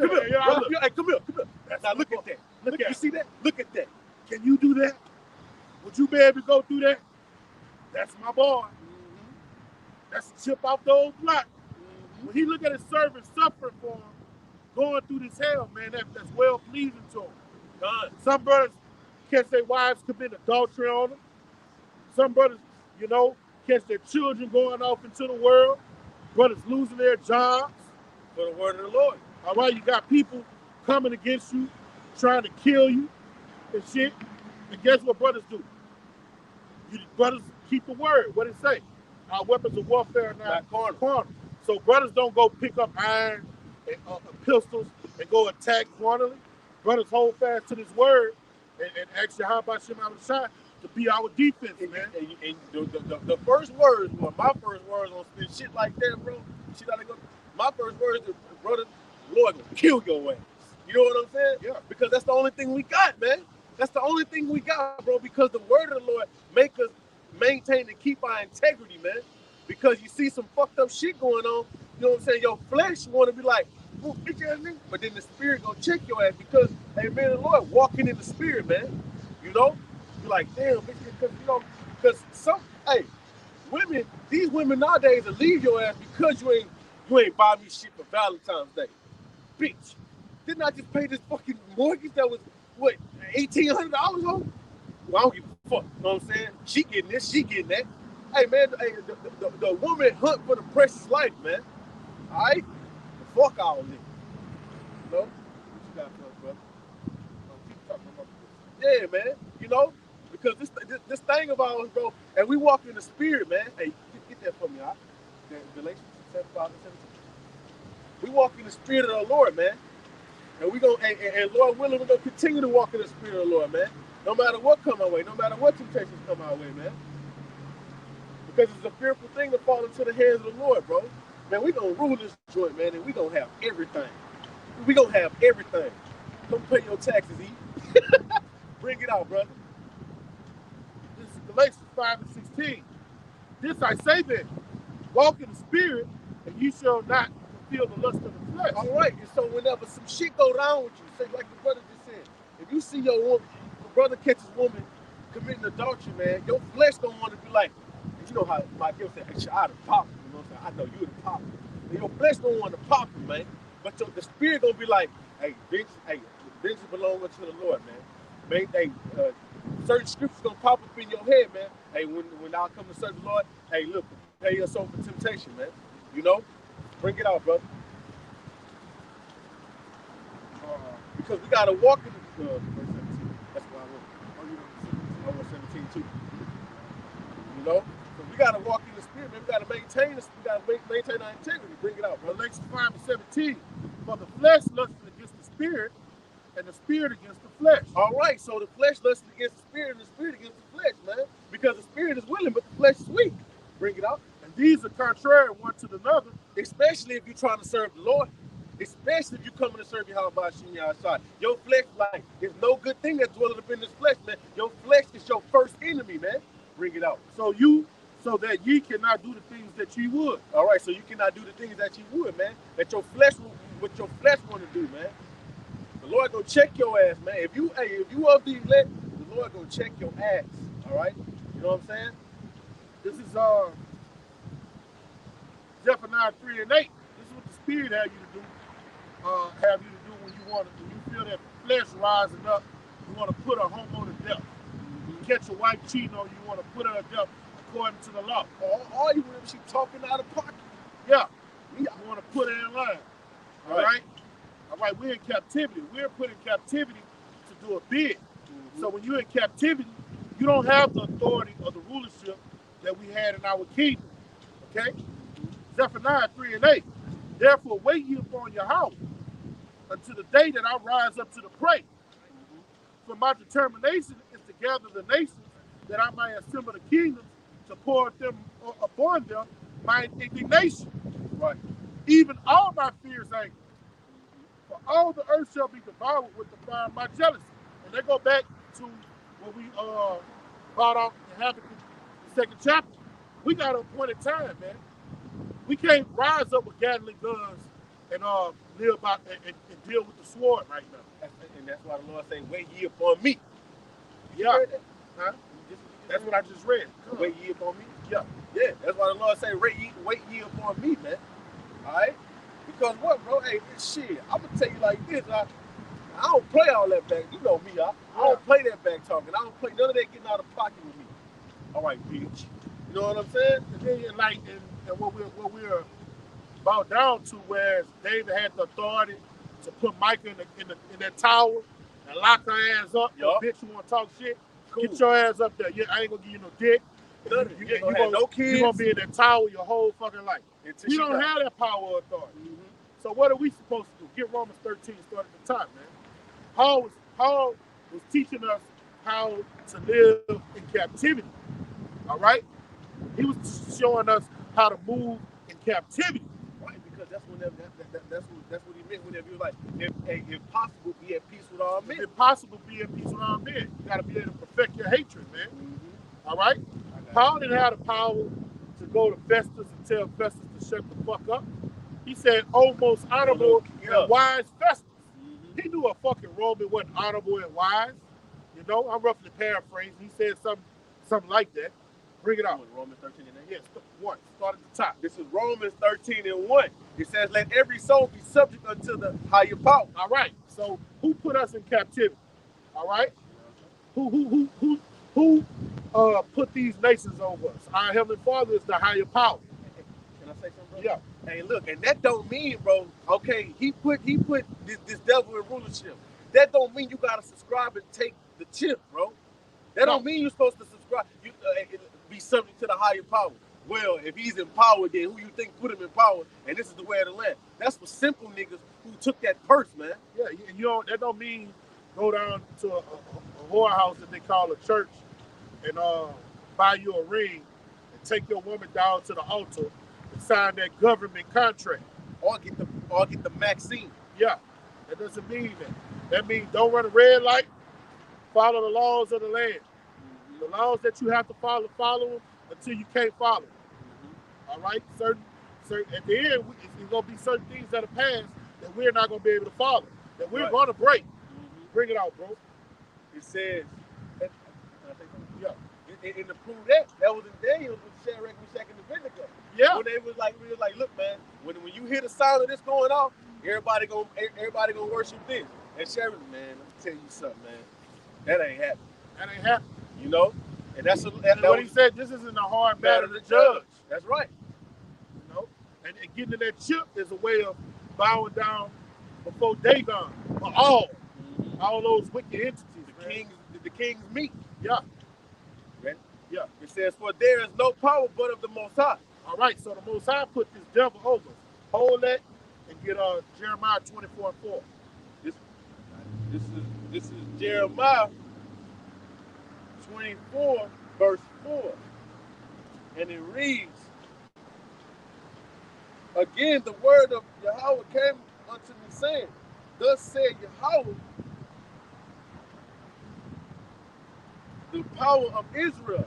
Hey, come here. Now look at that. Look at. You see that? Look at that. Can you do that? Would you be able to go through that? That's my boy. Mm-hmm. That's a chip off the old block. Mm-hmm. When he look at his servant suffering for him, going through this hell, man, that's well pleasing to him. God. Some brothers catch their wives commit adultery on them. Some brothers, catch their children going off into the world. Brothers losing their jobs. For the word of the Lord. All right, you got people coming against you, trying to kill you and shit. And guess what brothers do? You brothers keep the word. What it say? Our weapons of warfare are not carnal. So brothers don't go pick up iron and pistols and go attack carnally. Brothers hold fast to this word and ask Yahweh Shem Shai to be our defense, man. And the first words, well, my first words on shit like that, bro. My first words is, brother, Lord gonna kill your ass. You know what I'm saying? Yeah. Because that's the only thing we got, man. That's the only thing we got, bro. Because the word of the Lord make us maintain and keep our integrity, man. Because you see some fucked up shit going on. You know what I'm saying? Your flesh want to be like, oh, bitch ass nigga. But then the spirit gonna check your ass because, hey, man, the Lord walking in the spirit, man. You know? You're like, damn, bitch, because these women nowadays will leave your ass because you ain't buy me shit for Valentine's Day. Bitch, didn't I just pay this fucking mortgage that was, what, $1,800 on? Well, I don't give a fuck, you know what I'm saying? She getting this, she getting that. Hey, man, the woman hunt for the precious life, man. All right? Fuck all this. You know? What you got for us, brother? Keep talking about this. Yeah, man. You know? Because this thing of ours, bro, and we walk in the spirit, man. Hey, get that for me, all right? Galatians 7:5 and 17. We walk in the spirit of the Lord, man. And we go, and Lord willing, we're gonna continue to walk in the spirit of the Lord, man. No matter what come our way, no matter what temptations come our way, man. Because it's a fearful thing to fall into the hands of the Lord, bro. Man, we gonna rule this joint, man, and we gonna have everything. We gonna have everything. Come pay your taxes, E. Bring it out, brother. This is Galatians 5 and 16. This I say then, walk in the spirit, and you shall not fulfill the lust of the flesh. All right, and so whenever some shit go down with you, say like the brother just said, if you see your woman, the brother catches woman committing adultery, man, your flesh don't want to be like, you know how my girl said, hey, I done pop, you know what I'm saying? I know you the pop. And your flesh don't want to pop him, man. But the spirit gonna be like, hey, vengeance belongs to the Lord, man. Hey, certain scriptures gonna pop up in your head, man. Hey, when I come to serve the Lord, hey, look, prepare your soul for temptation, man. You know? Bring it out, brother. Because we gotta walk in the verse 17. That's why I want 17 too. You know? So we gotta walk in the spirit, man. We gotta maintain this. We gotta maintain our integrity. Bring it out, brother. Galatians 5 and 17. For the flesh lusts against the spirit, and the spirit against the flesh. All right, so the flesh lusts against the spirit, and the spirit against the flesh, man. Because the spirit is willing, but the flesh is weak. Bring it out. And these are contrary one to another. Especially if you're trying to serve the Lord. Especially if you're coming to serve Yahweh Shem. Your flesh, like, there's no good thing that dwelleth up in this flesh, man. Your flesh is your first enemy, man. Bring it out. So that ye cannot do the things that ye would. All right, so you cannot do the things that you would, man. That your flesh, what your flesh want to do, man. The Lord gonna check your ass, man. If you of the elect, the Lord gonna check your ass. All right, you know what I'm saying? This is Zephaniah 3 and 8. This is what the Spirit have you to do when you feel flesh rising up, you want to put a homo to death. You catch a wife cheating on you, you want to put her to death according to the law. Or you if she talking out of pocket. Yeah. You want to put her in line. All right? All right, we're in captivity. We're put in captivity to do a bid. So when you're in captivity, you don't have the authority or the rulership that we had in our kingdom. Okay? Zephaniah 3:8. Therefore, wait ye upon your house until the day that I rise up to the prey. For my determination is to gather the nations, that I might assemble the kingdoms to pour them upon them my indignation. Right. Even all my fears anger. For all the earth shall be devoured with the fire of my jealousy. And they go back to what we brought out in Habakkuk, the 2nd chapter. We got an appointed time, man. We can't rise up with Gatling guns and live by and deal with the sword right now. And that's why the Lord say, wait ye upon me. Yeah. Huh? That's what I just read. Wait ye upon me? Yeah. Yeah. That's why the Lord say, wait ye upon me, man. All right? Because what, bro? Hey, shit, I'm going to tell you like this. I don't play all that back. You know me, I don't play that back talking. I don't play none of that getting out of pocket with me. All right, bitch. You know what I'm saying? And then, like, and what we're bowed down to, whereas David had the authority to put Micah in that tower and lock her ass up. Yup. Oh, bitch, you want to talk shit? Cool. Get your ass up there. I ain't going to give you no dick. You ain't gonna have no kids. You're going to be in that tower your whole fucking life. We don't have that power or authority. So what are we supposed to do? Get Romans 13 started at the top, man. Paul was teaching us how to live in captivity. All right? He was showing us how to move in captivity. Right, because that's what he meant whenever he was like, if possible, be at peace with all men. If possible, be at peace with all men. You got to be able to perfect your hatred, man. All right? Paul didn't have the power to go to Festus and tell Festus to shut the fuck up. He said, oh, most honorable and wise Festus. He knew a fucking Roman wasn't honorable and wise. You know, I'm roughly paraphrasing. He said something like that. Bring it out. Romans 13 and 8? Yes, 1. Start at the top. This is Romans 13 and 1. It says, let every soul be subject unto the higher power. All right. So who put us in captivity? All right. Who put these nations over us? Our Heavenly Father is the higher power. Can I say something, bro? Yeah. Hey, look, and that don't mean, bro, okay, he put this devil in rulership. That don't mean you gotta subscribe and take the chip, bro. That don't mean you're supposed to subscribe. You be subject to the higher power. Well, if he's in power, then who you think put him in power? And this is the way of the land. That's for simple niggas who took that purse, man. Yeah, that don't mean go down to a whorehouse that they call a church and buy you a ring and take your woman down to the altar and sign that government contract. Or get the Maxine. Yeah, that doesn't mean that. That means don't run a red light, follow the laws of the land. The laws that you have to follow them until you can't follow them. All right? Certain at the end, it's going to be certain things that are passed that we're not going to be able to follow, that we're going to break. Bring it out, bro. It says, yeah. And to prove that was in Daniel with Shadrach, Meshach, and Abednego. Yeah. When they was like, look, man, when you hear the sound of this going off, everybody gonna worship this. And Shadrach, man, let me tell you something, man. That ain't happening. That ain't happening. You know? And that's what he said. This isn't a hard matter to judge. That's right. You know, and getting to that chip is a way of bowing down before Dagon for all those wicked entities. The king's meat. Yeah. Ready? Yeah. It says, for there is no power but of the Most High. All right. So the Most High put this devil over. Hold that and get Jeremiah 24:4. This is Jeremiah 24, verse 4. And it reads, again, the word of Yahweh came unto me, saying, thus said Yahweh, the power of Israel,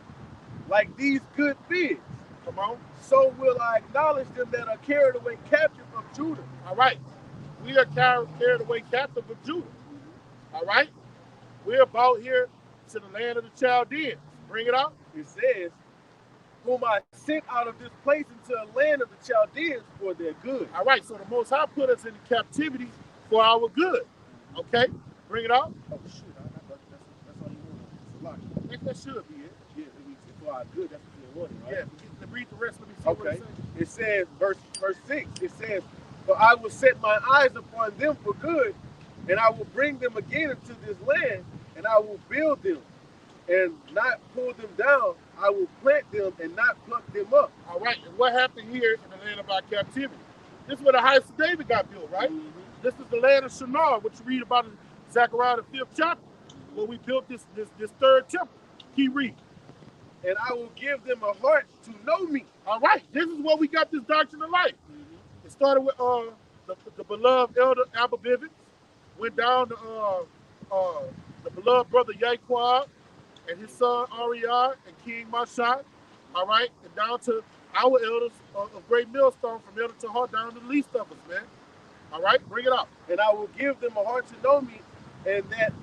like these good figs. Come on. So will I acknowledge them that are carried away captive of Judah. All right. We are carried away captive of Judah. All right. We're about here to the land of the Chaldeans. Bring it out. It says, whom I sent out of this place into a land of the Chaldeans for their good. All right. So the Most High put us in captivity for our good. Okay. Bring it out. Oh shit, that's all you want. It's a lot. I think that should be it. Yeah, it's for our good. That's what you wanted, right? Yeah, read the rest. Let me see what Okay. it says. It says, verse 6, it says, "For I will set my eyes upon them for good, and I will bring them again into this land, and I will build them, and not pull them down. I will plant them and not pluck them up." All right, and what happened here in the land of our captivity? This is where the house of David got built, right? Mm-hmm. This is the land of Shinar, which you read about in Zechariah the 5th chapter, where we built this third temple. Keep reading. "And I will give them a heart to know me." All right, this is where we got this doctrine of life. Mm-hmm. It started with the beloved elder Abba Bivens, went down to the beloved brother Yaquab and his son Ariad and King Mashat, all right, and down to our elders of Great Millstone, from elder to heart down to the least of us, man. All right, bring it out. "And I will give them a heart to know me, and that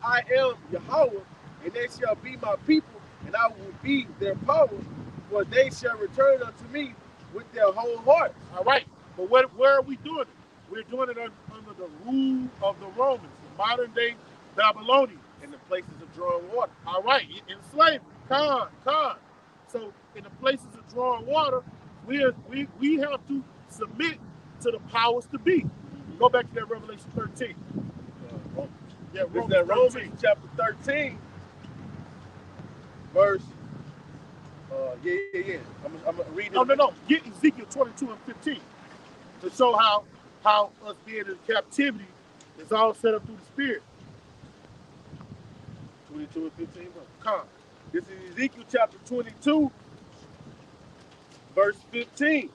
I am Yahweh, and they shall be my people, and I will be their power, for they shall return unto me with their whole heart." All right, but where are we doing it? We're doing it under the rule of the Romans, the modern day Babylonians. In the places of drawing water. All right, in slavery, con. So in the places of drawing water, we have to submit to the powers to be. Go back to that Revelation 13. Yeah, Romans chapter 13, verse. Yeah. I'm gonna read it. No. Get Ezekiel 22 and 15 to show how us being in captivity is all set up through the Spirit. 22 and 15, bro. Con. This is Ezekiel chapter 22, verse 15.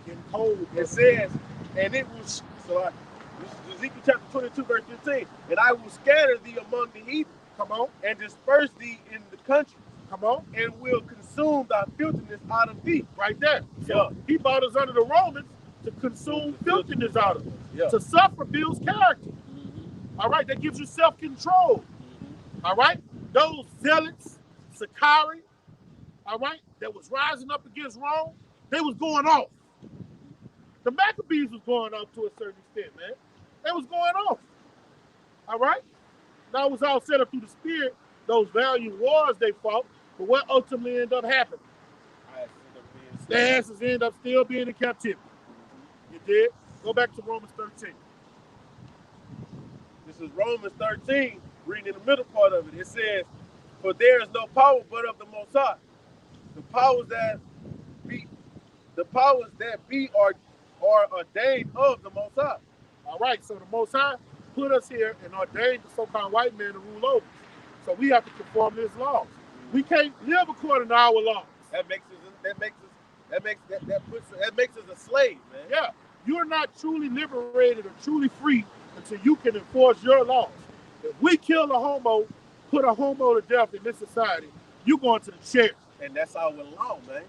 Getting cold. It says, and it was, this is Ezekiel chapter 22, verse 15. "And I will scatter thee among the heathen, Come on, and disperse thee in the country, come on, and will consume thy filthiness out of thee." right there. So he brought us under the Romans to consume filthiness out of us. Yeah. To suffer builds character. Mm-hmm. All right, that gives you self-control. Mm-hmm. All right, those zealots, Sakari, all right, that was rising up against Rome, they was going off. The Maccabees was going off to a certain extent, man. They was going off. All right, that was all set up through the Spirit. Those valiant wars they fought, but what ultimately ended up happening? The asses end up still being in captivity. You did? Go back to Romans 13. This is Romans 13, reading in the middle part of it. It says, "For there is no power but of the Most High. The powers that be are ordained of the Most High." All right, so the Most High put us here and ordained the so-called white man to rule over us. So we have to conform to his laws. We can't live according to our laws. That makes us a slave, man. Yeah, you're not truly liberated or truly free until you can enforce your laws. If we kill a homo, put a homo to death in this society, you're going to the chair. And that's our law, man.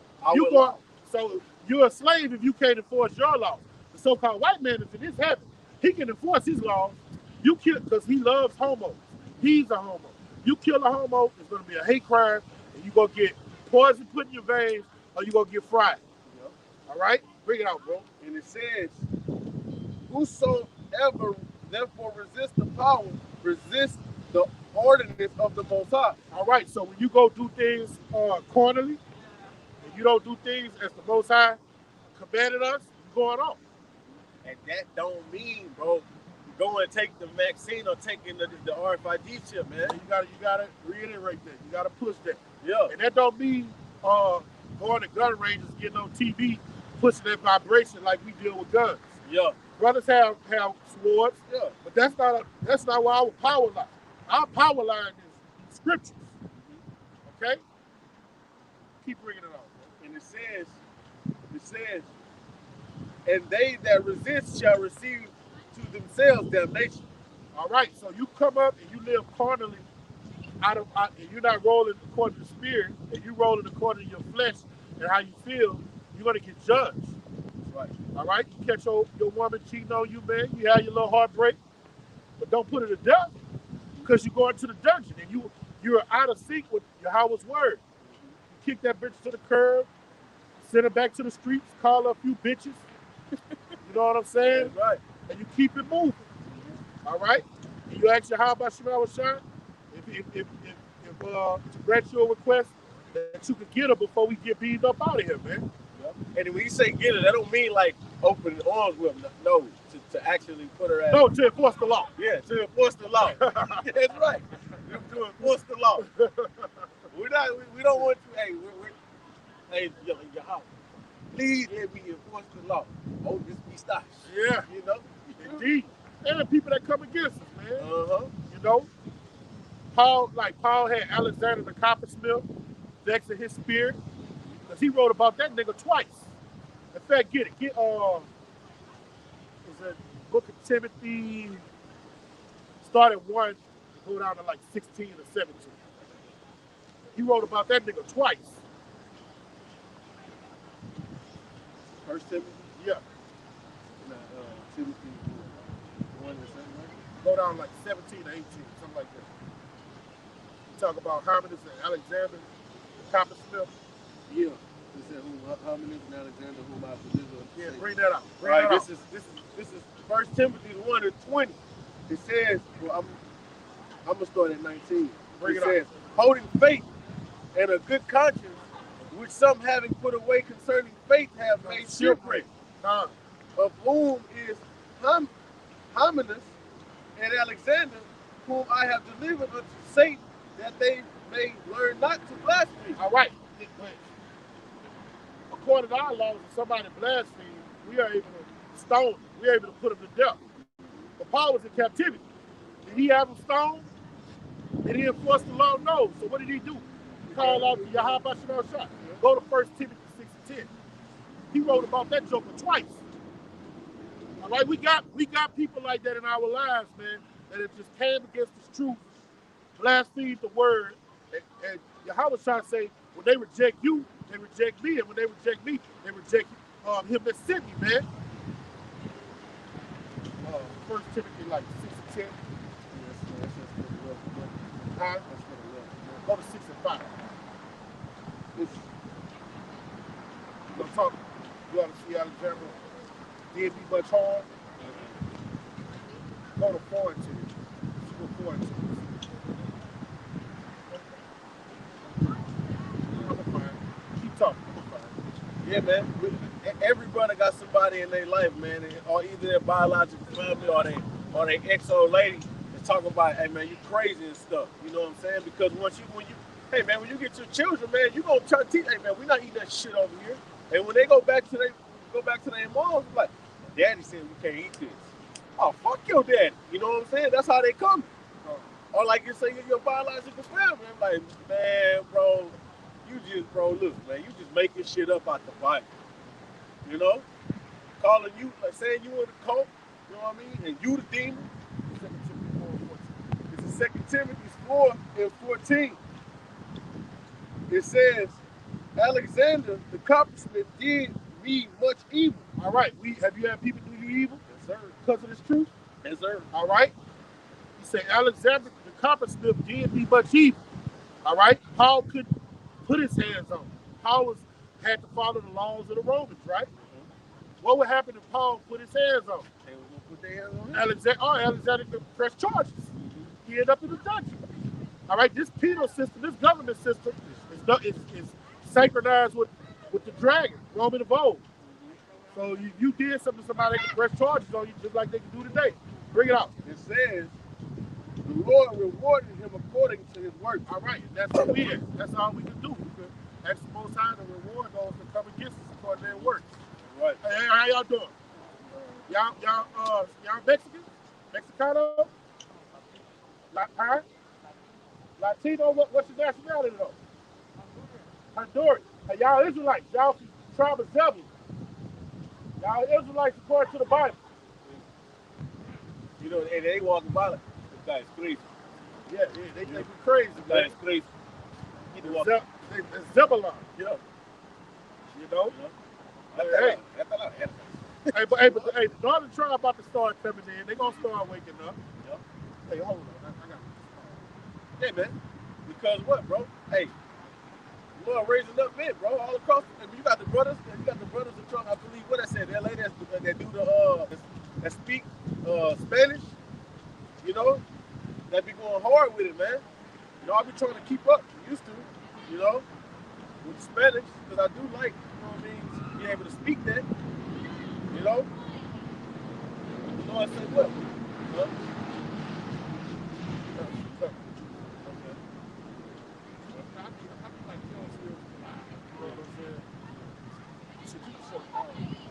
So you're a slave if you can't enforce your laws. The so-called white man is in his habit. He can enforce his laws. You kill because he loves homos. He's a homo. You kill a homo, it's going to be a hate crime, and you're going to get poison put in your veins, or you're going to get fried. Yep. All right? Bring it out, bro. And it says, "Whosoever therefore resists the power, resists the ordinance of the Most High." All right, so when you go do things carnally, and you don't do things as the Most High commanded us, you're going off. And that don't mean, bro, go and take the vaccine or taking the RFID chip, man. You gotta reiterate that. You gotta push that. Yeah. And that don't mean going to gun ranges, getting on TV, pushing that vibration like we deal with guns. Yeah. Brothers have swords. Yeah. But that's not where our power lies. Our power line is scriptures. Okay? Keep bringing it on. And it says, "And they that resist shall receive to themselves damnation." All right, so you come up and you live carnally and you're not rolling according to the Spirit, and you're rolling according to your flesh and how you feel, you're going to get judged. That's right. All right? You catch your woman cheating on you, man. You have your little heartbreak, but don't put her to death because you're going to the dungeon and you're out of sync with Yahweh's word. You kick that bitch to the curb, send her back to the streets, call her a few bitches. You know what I'm saying? That's right. And you keep it moving. All right? And you ask your how about Shabbat Shine? If to grant your request, that you could get her before we get beat up out of here, man. Yep. And when you say get her, that don't mean like open arms with her. No, to actually put her at. No, to enforce the law. Yeah, to enforce the law. That's right. To enforce the law. We don't want to. Hey, hey, your house. Please let me enforce the law. Oh, this be stopped. Yeah. You know? Indeed. And the people that come against us, man. Uh-huh. You know? Paul had Alexander the coppersmith vexing his spirit. Because he wrote about that nigga twice. In fact, get it. Is it Book of Timothy, start at 1, go down to like 16 or 17. He wrote about that nigga twice. First Timothy? Yeah. Timothy 1 and 7, right? Go down like 17 or 18, something like that. Talk about Harmonius and Alexander, the coppersmith. Yeah. It said Harmonius and Alexander, whom I deliver. Yeah, bring that out. This is First Timothy 1 and 20. It says, well, I'm gonna start at 19. It says, holding faith and a good conscience, which some having put away concerning faith have made shipwreck, of whom is Harmonius and Alexander, whom I have delivered unto Satan, that they may learn not to blaspheme. All right. According to our laws, if somebody blasphemes, we are able to stone him. We are able to put him to death. But Paul was in captivity. Did he have him stoned? Did he enforce the law? No. So what did he do? He called out to Yahabashah Shah. Go to 1 Timothy 6 and 10. He wrote about that joker twice. All right, we got people like that in our lives, man, that have just came against this truth, blasphemed the word, and Yahweh Shah say, when they reject you, they reject me, and when they reject me, they reject him that sent me, man. 1 Timothy like 6 and 10. Go to 6 and 5. You want to see Alexander did me much harm? Go to 4 and 2. Go 4 and 2. I'm fine. Keep talking. I'm fine. Yeah, man. Every brother got somebody in their life, man, or either their biological family or they ex-old lady that's talking about, hey, man, you crazy and stuff. You know what I'm saying? Because when you get your children, man, you gonna try to teach, hey, man, we not eating that shit over here. And when they go back to their moms, like, daddy said we can't eat this. Oh, fuck your daddy. You know what I'm saying? That's how they come. Or like you say, your biological family. I'm like, man, bro, look, man, you just making shit up out the Bible. You know? Calling you, like saying you in the cult, you know what I mean? And you the demon. It's in 2 Timothy 4 and 14. It says, Alexander the coppersmith did me much evil. All right, have you had people do you evil? Yes, sir. Because of this truth? Yes, sir. All right. He said Alexander the coppersmith did me much evil. All right. Paul couldn't put his hands on him. Paul had to follow the laws of the Romans, right? Mm-hmm. What would happen if Paul put his hands on him? They were gonna put their hands on him. Alexander could press charges. Mm-hmm. He ended up in the dungeon. All right. This penal system, this government system, is synchronized with the dragon, Roman of old. So you did something to somebody, they can press charges on you just like they can do today. Bring it out. It says, the Lord rewarded him according to his work. All right, that's what we is. That's all we can do. We can ask the Most High to reward those that come against us according to their work. Right. Hey, how y'all doing? Y'all Mexican? Mexicano? Latino? What's your nationality though? Honduran. Hey, y'all Israelites. Y'all from the tribe of Zebulun. Y'all Israelites according to the Bible. You know, and they walking by like, this guy's crazy. Yeah, they think we crazy. This guy's crazy. Zebulun. Yeah. You know? Yeah. Hey, but the northern tribe about to start coming in. They're going to start waking up. Yep. Hey, hold on. I got this. Hey, man. Because what, bro? Hey, for a raising up men, bro. All across. You got the brothers. You got the brothers in Trump. I believe what I said. LA that do that speak Spanish. You know, that be going hard with it, man. You know, I be trying to keep up. Used to, you know, with Spanish because I do like, you know what I mean, be able to speak that. You know. You know I say what? You know?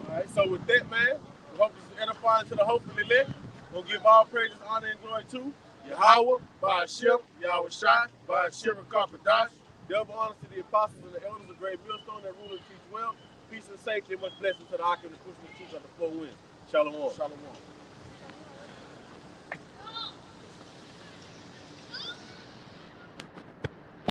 Alright, so with that, man, we hope this is edifying to the hopefully lit. We'll give all praises, honor, and glory to Yahweh, by Hashem, Yahweh Shai, by Hashem, Karpadash. Double honor to the apostles and the elders of Great Millstone that rule and teach well. Peace and safety and much blessing to the occupants and the truth of the four winds. Shalom. Shalom.